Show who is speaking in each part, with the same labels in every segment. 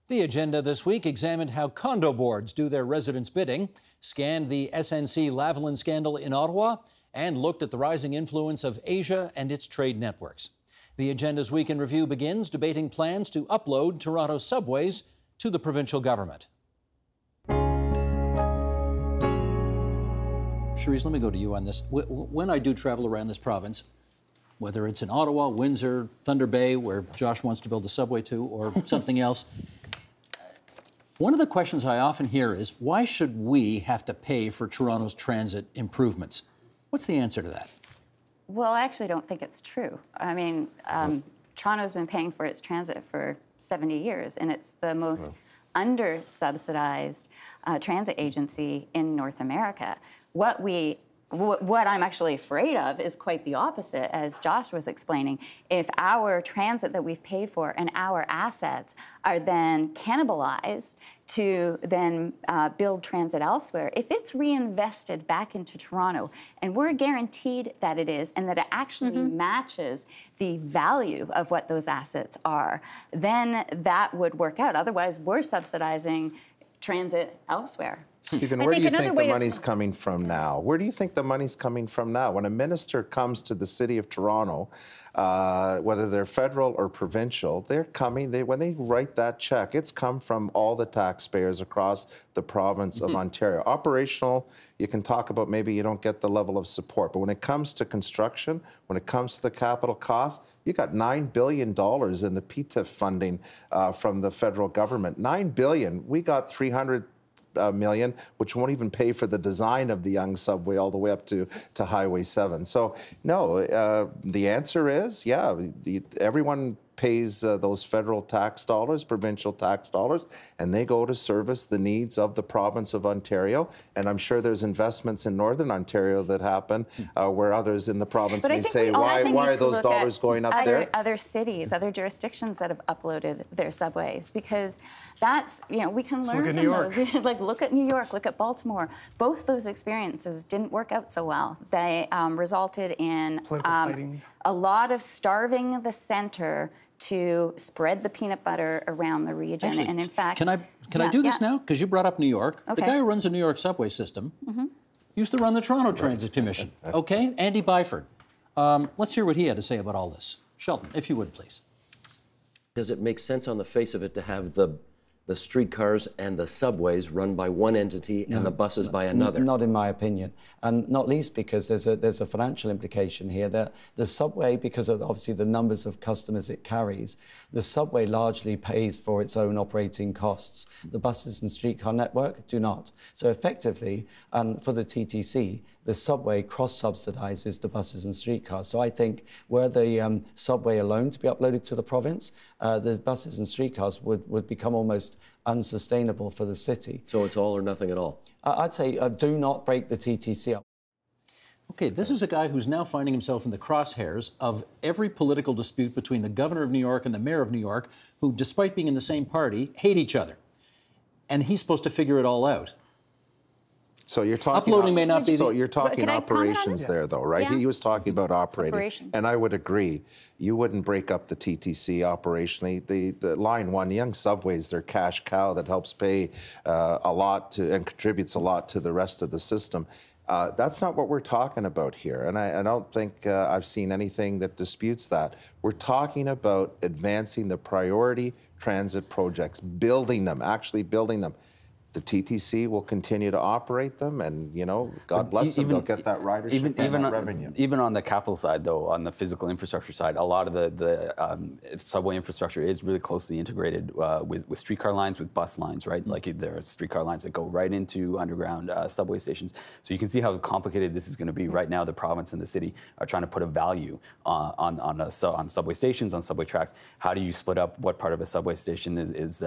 Speaker 1: The agenda this week examined how condo boards do their residents' bidding, scanned the SNC-Lavalin scandal in Ottawa, and looked at the rising influence of Asia and its trade networks. The agenda's Week in Review begins debating plans to upload Toronto's subways to the provincial government. Cherise, let me go to you on this. When I do travel around this province, whether it's in Ottawa, Windsor, Thunder Bay, where Josh wants to build a subway to, or something else, one of the questions I often hear is, why should we have to pay for Toronto's transit improvements? What's the answer to that?
Speaker 2: Well, I actually don't think it's true. I mean, Toronto's been paying for its transit for 70 years, and it's the most under-subsidized transit agency in North America. What I'm actually afraid of is quite the opposite, as Josh was explaining. If our transit that we've paid for and our assets are then cannibalized to then build transit elsewhere, if it's reinvested back into Toronto, and we're guaranteed that it is, and that it actually matches the value of what those assets are, then that would work out. Otherwise, we're subsidizing transit elswhere.
Speaker 3: Stephen, where do you think the money's coming from now? Where do you think the money's coming from now? When a minister comes to the City of Toronto, whether they're federal or provincial, they're coming, when they write that check, it's come from all the taxpayers across the province of Ontario. Operational, you can talk about maybe you don't get the level of support, but when it comes to construction, when it comes to the capital costs, you got $9 billion in the PTIF funding from the federal government. $9 billion. We got $300 million, which won't even pay for the design of the young subway all the way up to Highway 7. So, no, the answer is, yeah, everyone pays those federal tax dollars, provincial tax dollars, and they go to service the needs of the province of Ontario. And I'm sure there's investments in Northern Ontario that happen where others in the province may say, why are those dollars going up there?
Speaker 2: Other cities, other jurisdictions that have uploaded their subways, because that's, you know, we can learn from those. Like, look at New York, look at Baltimore. Both those experiences didn't work out so well. They resulted in a lot of starving the center to spread the peanut butter around the region.
Speaker 1: Actually,
Speaker 2: and in fact,
Speaker 1: can I do this now? Because you brought up New York. Okay. The guy who runs the New York subway system used to run the Toronto Transit Commission. Okay, Andy Byford. Let's hear what he had to say about all this. Sheldon, if you would, please.
Speaker 4: Does it make sense on the face of it to have the streetcars and the subways run by one entity and the buses by another?
Speaker 5: Not in my opinion, and not least because there's a financial implication here that the subway, because of obviously the numbers of customers it carries, the subway largely pays for its own operating costs. The buses and streetcar network do not. So effectively, for the TTC, the subway cross-subsidises the buses and streetcars. So I think were the subway alone to be uploaded to the province, the buses and streetcars would become almost unsustainable for the city.
Speaker 4: So it's all or nothing at all?
Speaker 5: I'd say do not break the TTC up.
Speaker 1: Okay, this is a guy who's now finding himself in the crosshairs of every political dispute between the governor of New York and the mayor of New York, who, despite being in the same party, hate each other. And he's supposed to figure it all out.
Speaker 3: So you're talking
Speaker 1: uploading may not be.
Speaker 3: So you're talking operations there, though, right? Yeah. He was talking about operating, and I would agree. You wouldn't break up the TTC operationally. The Line 1, young subways, they're cash cow that helps pay a lot to and contributes a lot to the rest of the system. That's not what we're talking about here, and I don't think I've seen anything that disputes that. We're talking about advancing the priority transit projects, building them, actually building them. The TTC will continue to operate them, and, you know, God bless them, they'll get that ridership and that revenue.
Speaker 6: Even on the capital side, though, on the physical infrastructure side, a lot of the subway infrastructure is really closely integrated with streetcar lines, with bus lines, right? Like there are streetcar lines that go right into underground subway stations. So you can see how complicated this is going to be. Right now, the province and the city are trying to put a value on subway stations, on subway tracks. How do you split up what part of a subway station is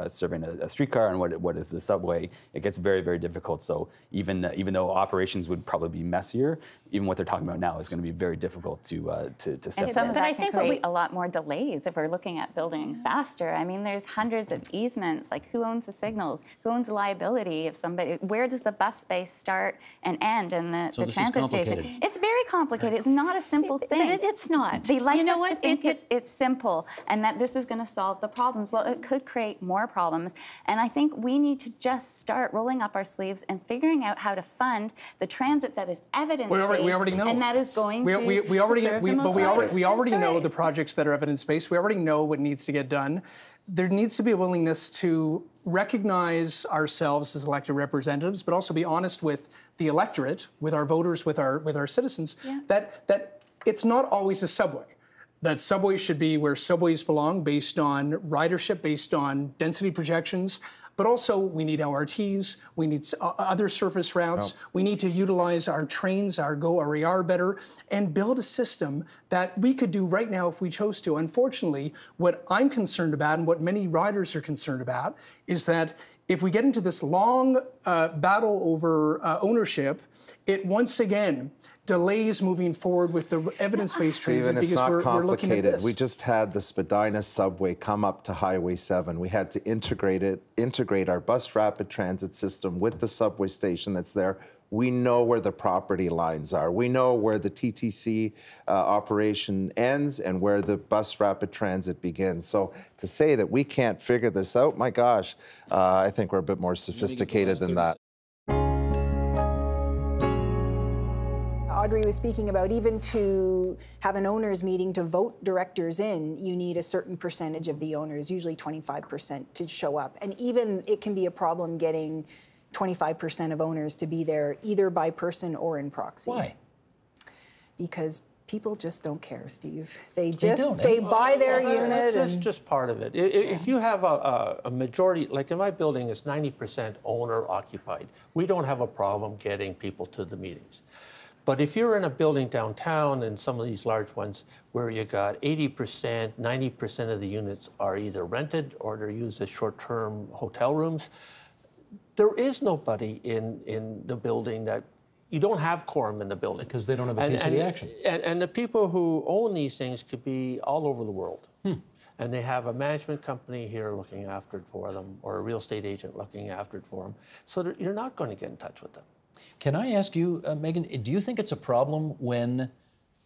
Speaker 6: serving a streetcar and what what is the subway, it gets very, very difficult. So even though operations would probably be messier, even what they're talking about now is going to be very difficult to set.
Speaker 2: And some of that can create a lot more delays if we're looking at building faster. I mean, there's hundreds of easements. Like, who owns the signals? Who owns the liability if somebody? Where does the bus space start and end in the transit station? It's very complicated. It's not a simple thing.
Speaker 7: But it's not.
Speaker 2: They like us to think it's simple and that this is going to solve the problems. Well, it could create more problems. And I think we need to just start rolling up our sleeves and figuring out how to fund the transit that is evidence-based.
Speaker 8: We already know.
Speaker 2: And that is going to
Speaker 8: we already know
Speaker 2: Right.
Speaker 8: the projects that are evidence-based. We already know what needs to get done. There needs to be a willingness to recognize ourselves as elected representatives, but also be honest with the electorate, with our voters, with our citizens, that it's not always a subway. That subways should be where subways belong, based on ridership, based on density projections. But also, we need LRTs, we need other surface routes, we need to utilize our trains, our GO, our AR better, and build a system that we could do right now if we chose to. Unfortunately, what I'm concerned about and what many riders are concerned about is that if we get into this long battle over ownership, it once again delays moving forward with the evidence-based transit
Speaker 3: Stephen,
Speaker 8: because we're looking at this.
Speaker 3: We just had the Spadina subway come up to Highway 7. We had to integrate our bus rapid transit system with the subway station that's there. We know where the property lines are. We know where the TTC operation ends and where the bus rapid transit begins. So to say that we can't figure this out, my gosh, I think we're a bit more sophisticated than that.
Speaker 7: Audrey was speaking about, even to have an owners meeting to vote directors in, you need a certain percentage of the owners, usually 25%, to show up. And even it can be a problem getting 25% of owners to be there, either by person or in proxy.
Speaker 1: Why?
Speaker 7: Because people just don't care, Steve. They buy their unit.
Speaker 9: That's just part of it. If you have a majority, like in my building, it's 90% owner occupied. We don't have a problem getting people to the meetings. But if you're in a building downtown and some of these large ones where you got 80%, 90% of the units are either rented or they're used as short-term hotel rooms, there is nobody in the building that, you don't have quorum in the building.
Speaker 1: Because they don't have a piece of the action.
Speaker 9: And the people who own these things could be all over the world. And they have a management company here looking after it for them, or a real estate agent looking after it for them. So you're not going to get in touch with them.
Speaker 1: Can I ask you, Megan, do you think it's a problem when,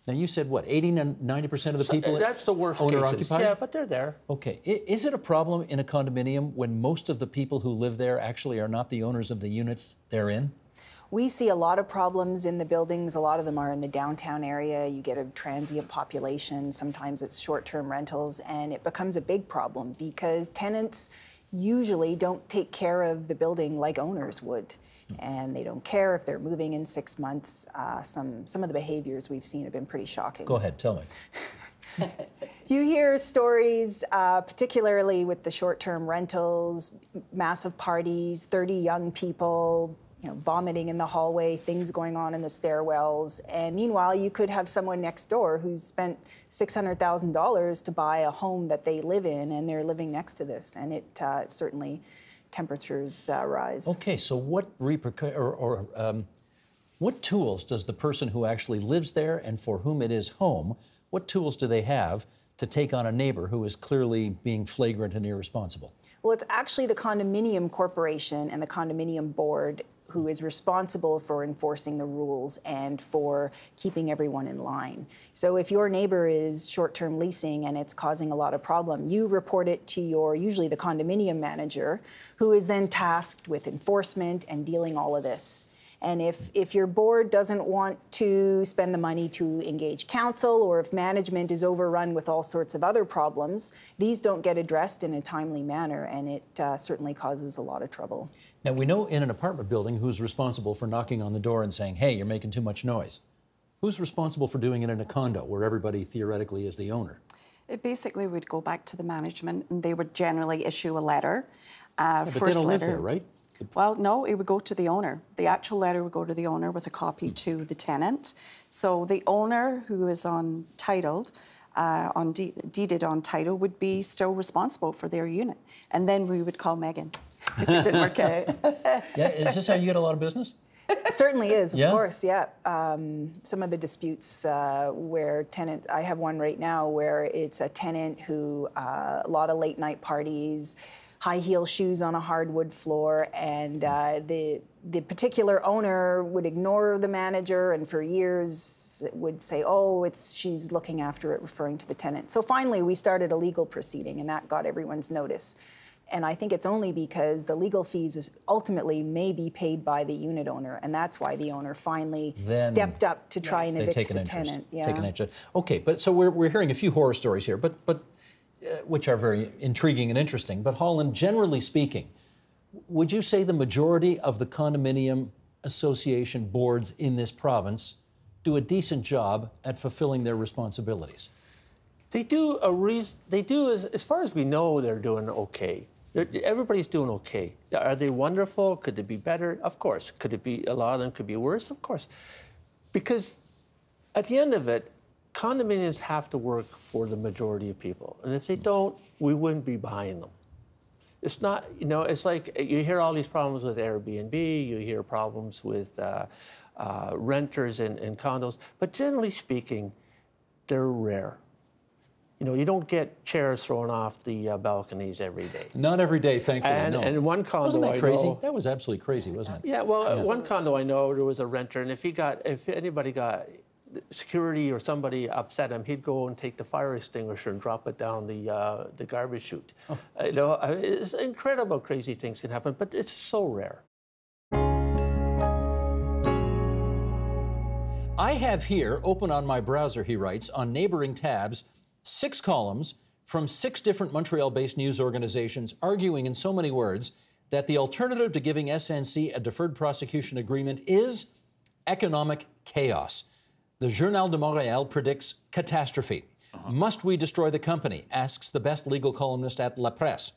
Speaker 1: now you said what, 80 to 90% of the people
Speaker 9: that's the worst
Speaker 1: owner
Speaker 9: cases.
Speaker 1: occupied?
Speaker 9: Yeah, but they're there.
Speaker 1: Okay. Is it a problem in a condominium when most of the people who live there actually are not the owners of the units they're in?
Speaker 7: We see a lot of problems in the buildings. A lot of them are in the downtown area. You get a transient population. Sometimes it's short-term rentals, and it becomes a big problem because tenants usually don't take care of the building like owners would. And they don't care if they're moving in 6 months. Some of the behaviors we've seen have been pretty shocking.
Speaker 1: Go ahead, tell me.
Speaker 7: You hear stories, particularly with the short-term rentals, massive parties, 30 young people, vomiting in the hallway, things going on in the stairwells. And meanwhile, you could have someone next door who's spent $600,000 to buy a home that they live in, and they're living next to this. And it certainly, temperatures rise.
Speaker 1: Okay, so what what tools does the person who actually lives there and for whom it is home, what tools do they have to take on a neighbor who is clearly being flagrant and irresponsible?
Speaker 7: Well, it's actually the condominium corporation and the condominium board who is responsible for enforcing the rules and for keeping everyone in line. So if your neighbor is short-term leasing and it's causing a lot of problem, you report it to usually the condominium manager, who is then tasked with enforcement and dealing all of this. And if your board doesn't want to spend the money to engage counsel, or if management is overrun with all sorts of other problems, these don't get addressed in a timely manner, and it certainly causes a lot of trouble.
Speaker 1: Now, we know in an apartment building who's responsible for knocking on the door and saying, hey, you're making too much noise. Who's responsible for doing it in a condo where everybody theoretically is the owner?
Speaker 10: It basically would go back to the management, and they would generally issue a letter.
Speaker 1: But they don't live there, right?
Speaker 10: Well, no, it would go to the owner. The actual letter would go to the owner with a copy to the tenant. So the owner who is on titled, deeded on title, would be still responsible for their unit. And then we would call Megan. if it didn't work out.
Speaker 1: Yeah, is this how you get a lot of business?
Speaker 7: It certainly is, of
Speaker 1: Yeah?
Speaker 7: course, yeah. Some of the disputes where tenants, I have one right now where it's a tenant who, a lot of late night parties, high heel shoes on a hardwood floor, and the particular owner would ignore the manager and for years would say, oh, she's looking after it, referring to the tenant. So finally we started a legal proceeding and that got everyone's notice. And I think it's only because the legal fees ultimately may be paid by the unit owner, and that's why the owner finally stepped up to try and evict the tenant. Yeah.
Speaker 1: Take an interest. Okay, but so we're hearing a few horror stories here, but which are very intriguing and interesting. But Holland, generally speaking, would you say the majority of the condominium association boards in this province do a decent job at fulfilling their responsibilities?
Speaker 9: They do as far as we know, they're doing okay. Everybody's doing okay. Are they wonderful? Could they be better? Of course. Could it be, a lot of them could be worse? Of course. Because at the end of it, condominiums have to work for the majority of people. And if they don't, we wouldn't be buying them. It's not, it's like you hear all these problems with Airbnb, you hear problems with renters in condos, but generally speaking, they're rare. You don't get chairs thrown off the balconies every day.
Speaker 1: Not every day, thankfully,
Speaker 9: and,
Speaker 1: no.
Speaker 9: And one condo
Speaker 1: wasn't that crazy?
Speaker 9: I know,
Speaker 1: that was absolutely crazy, wasn't it?
Speaker 9: Yeah, well, one condo I know, there was a renter, and if anybody got security or somebody upset him, he'd go and take the fire extinguisher and drop it down the garbage chute. Oh. It's incredible, crazy things can happen, but it's so rare.
Speaker 1: I have here, open on my browser, he writes, on neighboring tabs, 6 columns from 6 different Montreal-based news organizations arguing in so many words that the alternative to giving SNC a deferred prosecution agreement is economic chaos. The Journal de Montréal predicts catastrophe. Must we destroy the company, asks the best legal columnist at La Presse.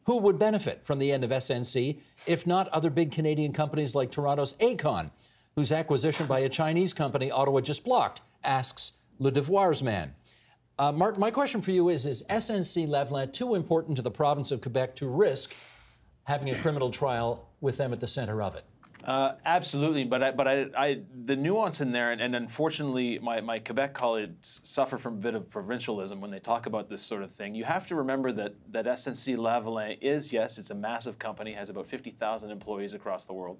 Speaker 1: Who would benefit from the end of SNC, if not other big Canadian companies like Toronto's Aecon, whose acquisition by a Chinese company Ottawa just blocked, asks Le Devoir's man. Martin, my question for you is SNC-Lavalin too important to the province of Quebec to risk having a criminal trial with them at the center of it?
Speaker 11: Absolutely, but the nuance in there, and unfortunately, my Quebec colleagues suffer from a bit of provincialism when they talk about this sort of thing. You have to remember that SNC-Lavalin is, yes, it's a massive company, has about 50,000 employees across the world.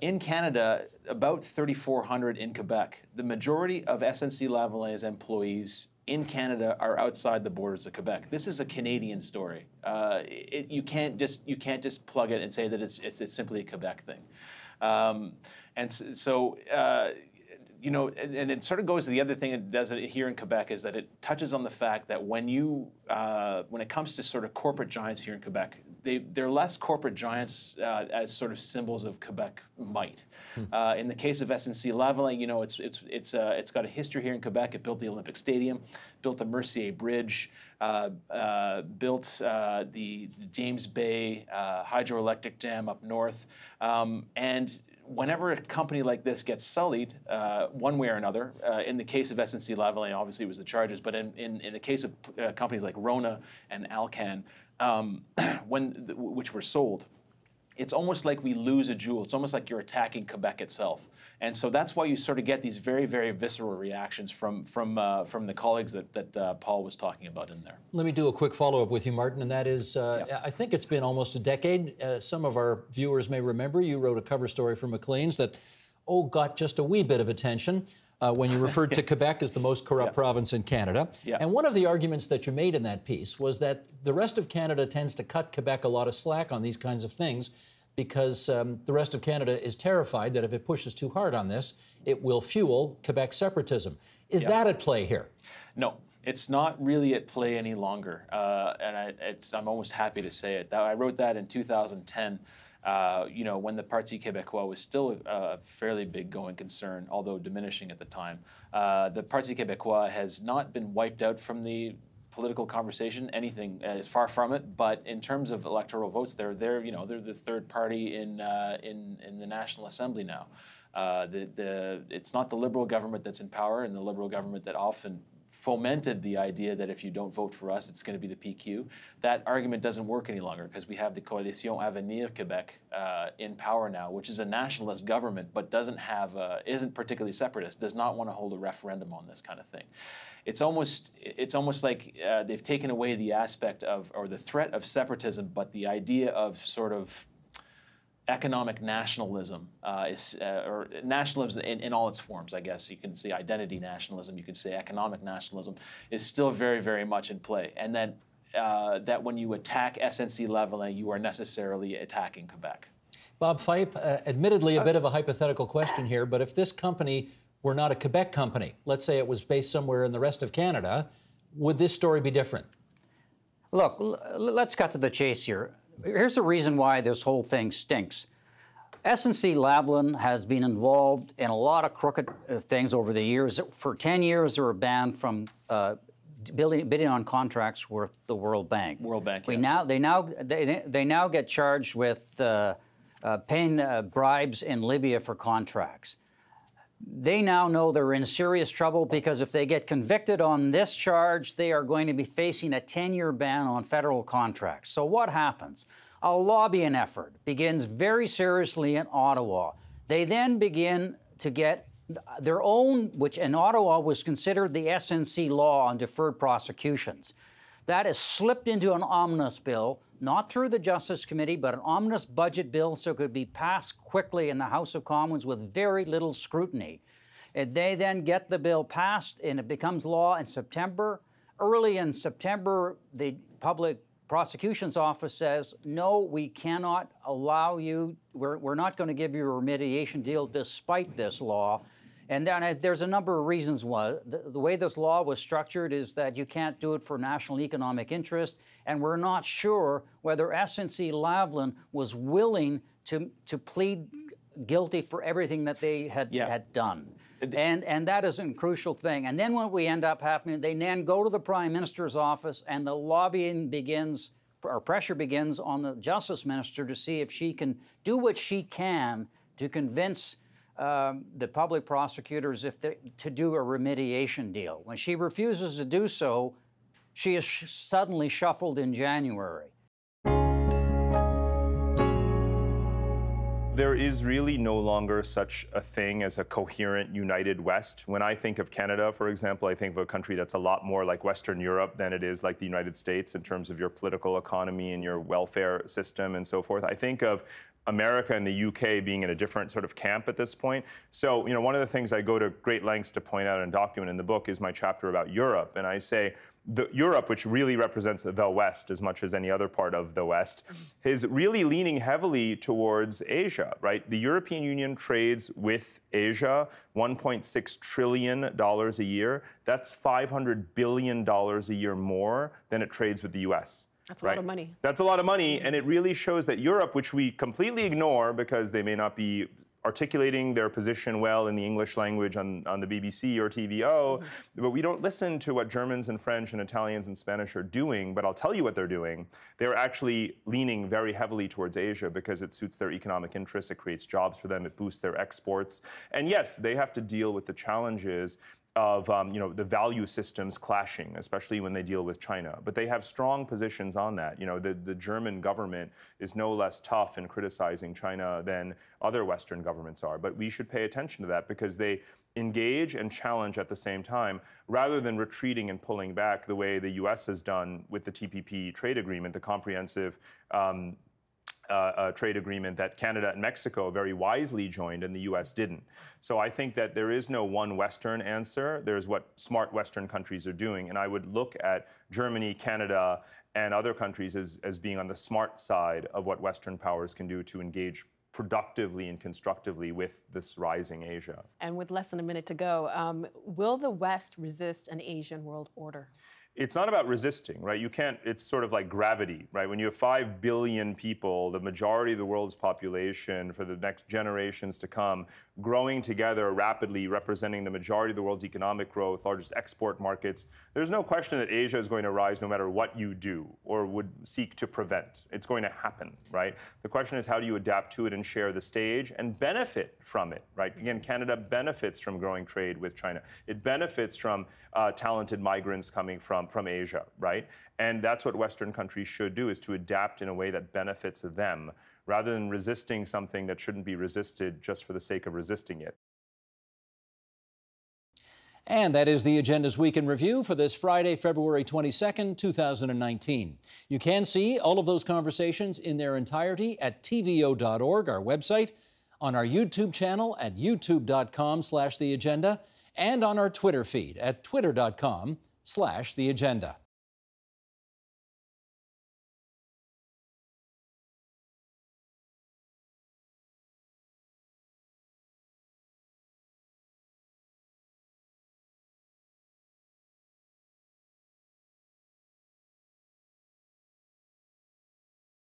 Speaker 11: In Canada, about 3,400 in Quebec. The majority of SNC-Lavalin's employees in Canada are outside the borders of Quebec. This is a Canadian story. You can't just plug it and say that it's simply a Quebec thing. And so and it sort of goes to the other thing it does here in Quebec is that it touches on the fact that when it comes to sort of corporate giants here in Quebec, they're less corporate giants as sort of symbols of Quebec might. In the case of SNC-Lavalin, it's got a history here in Quebec. It built the Olympic Stadium, built the Mercier Bridge, built the James Bay hydroelectric dam up north, and whenever a company like this gets sullied, one way or another, in the case of SNC-Lavalin, obviously it was the charges, but in the case of companies like Rona and Alcan, which were sold, it's almost like we lose a jewel. It's almost like you're attacking Quebec itself. And so that's why you sort of get these very, very visceral reactions from the colleagues that Paul was talking about in there.
Speaker 1: Let me do a quick follow-up with you, Martin, and that is, I think it's been almost a decade. Some of our viewers may remember you wrote a cover story for Maclean's that, got just a wee bit of attention when you referred to Quebec as the most corrupt province in Canada. And one of the arguments that you made in that piece was that the rest of Canada tends to cut Quebec a lot of slack on these kinds of things because the rest of Canada is terrified that if it pushes too hard on this, it will fuel Quebec separatism. Is that at play here?
Speaker 11: No, it's not really at play any longer. And I'm almost happy to say it. I wrote that in 2010, when the Parti Québécois was still a fairly big going concern, although diminishing at the time. The Parti Québécois has not been wiped out from the political conversation, anything is far from it. But in terms of electoral votes, they're the third party in the National Assembly now. It's not the Liberal government that's in power, and the Liberal government that often fomented the idea that if you don't vote for us, it's going to be the PQ. That argument doesn't work any longer because we have the Coalition Avenir Québec in power now, which is a nationalist government, but isn't particularly separatist, does not want to hold a referendum on this kind of thing. It's almost like they've taken away the aspect of, or the threat of separatism, but the idea of sort of economic nationalism, or nationalism in all its forms, I guess. You can say identity nationalism, you can say economic nationalism, is still very, very much in play. And then that when you attack SNC-Lavalin, you are necessarily attacking Quebec.
Speaker 1: Bob Fipe, admittedly a bit of a hypothetical question here, but if this company were not a Quebec company, let's say it was based somewhere in the rest of Canada, would this story be different?
Speaker 12: Look, let's cut to the chase here. Here's the reason why this whole thing stinks. SNC-Lavalin has been involved in a lot of crooked things over the years. For 10 years, they were banned from bidding on contracts with the World Bank.
Speaker 11: World Bank.
Speaker 12: They now get charged with paying bribes in Libya for contracts. They now know they're in serious trouble because if they get convicted on this charge, they are going to be facing a 10-year ban on federal contracts. So what happens? A lobbying effort begins very seriously in Ottawa. They then begin to get their own, which in Ottawa was considered the SNC law on deferred prosecutions. That is slipped into an omnibus bill, not through the Justice Committee, but an omnibus budget bill so it could be passed quickly in the House of Commons with very little scrutiny. And they then get the bill passed and it becomes law in September. Early in September, the Public Prosecution's Office says, no, we cannot allow you, we're not going to give you a remediation deal despite this law. And then there's a number of reasons why. The way this law was structured is that you can't do it for national economic interest, and we're not sure whether SNC-Lavalin was willing to plead guilty for everything that they had done. And that is a crucial thing. And then what we end up happening, they then go to the Prime Minister's office and the lobbying begins, or pressure begins on the Justice Minister to see if she can do what she can to convince the public prosecutors to do a remediation deal. When she refuses to do so, she is suddenly shuffled in January.
Speaker 13: There is really no longer such a thing as a coherent, united West. When I think of Canada, for example, I think of a country that's a lot more like Western Europe than it is like the United States in terms of your political economy and your welfare system and so forth. I think of America and the UK being in a different sort of camp at this point. So, you know, one of the things I go to great lengths to point out and document in the book is my chapter about Europe. And I say, Europe, which really represents the West as much as any other part of the West, is really leaning heavily towards Asia, right? The European Union trades with Asia $1.6 trillion a year. That's $500 billion a year more than it trades with the US.
Speaker 14: That's a lot of money.
Speaker 13: That's a lot of money, and it really shows that Europe, which we completely ignore because they may not be articulating their position well in the English language on the BBC or TVO, but we don't listen to what Germans and French and Italians and Spanish are doing, but I'll tell you what they're doing. They're actually leaning very heavily towards Asia because it suits their economic interests, it creates jobs for them, it boosts their exports. And yes, they have to deal with the challenges of the value systems clashing, especially when they deal with China. But they have strong positions on that. You know, the German government is no less tough in criticizing China than other Western governments are. But we should pay attention to that because they engage and challenge at the same time, rather than retreating and pulling back the way the US has done with the TPP trade agreement, the comprehensive trade agreement that Canada and Mexico very wisely joined and the US didn't. So I think that there is no one Western answer. There's what smart Western countries are doing. And I would look at Germany, Canada, and other countries as being on the smart side of what Western powers can do to engage productively and constructively with this rising Asia.
Speaker 14: And with less than a minute to go, will the West resist an Asian world order?
Speaker 13: it's not about resisting, right? You can't, it's sort of like gravity, right? When you have 5 billion people, the majority of the world's population for the next generations to come, growing together rapidly, representing the majority of the world's economic growth, largest export markets, there's no question that Asia is going to rise no matter what you do or would seek to prevent. It's going to happen, right? The question is, how do you adapt to it and share the stage and benefit from it, right? Again, Canada benefits from growing trade with China. It benefits from talented migrants coming from Asia, right? And that's what Western countries should do, is to adapt in a way that benefits them, rather than resisting something that shouldn't be resisted just for the sake of resisting it.
Speaker 1: And that is the Agenda's Week in Review for this Friday, February 22nd, 2019. You can see all of those conversations in their entirety at tvo.org, our website, on our YouTube channel at youtube.com/theagenda, and on our Twitter feed at twitter.com/theagenda.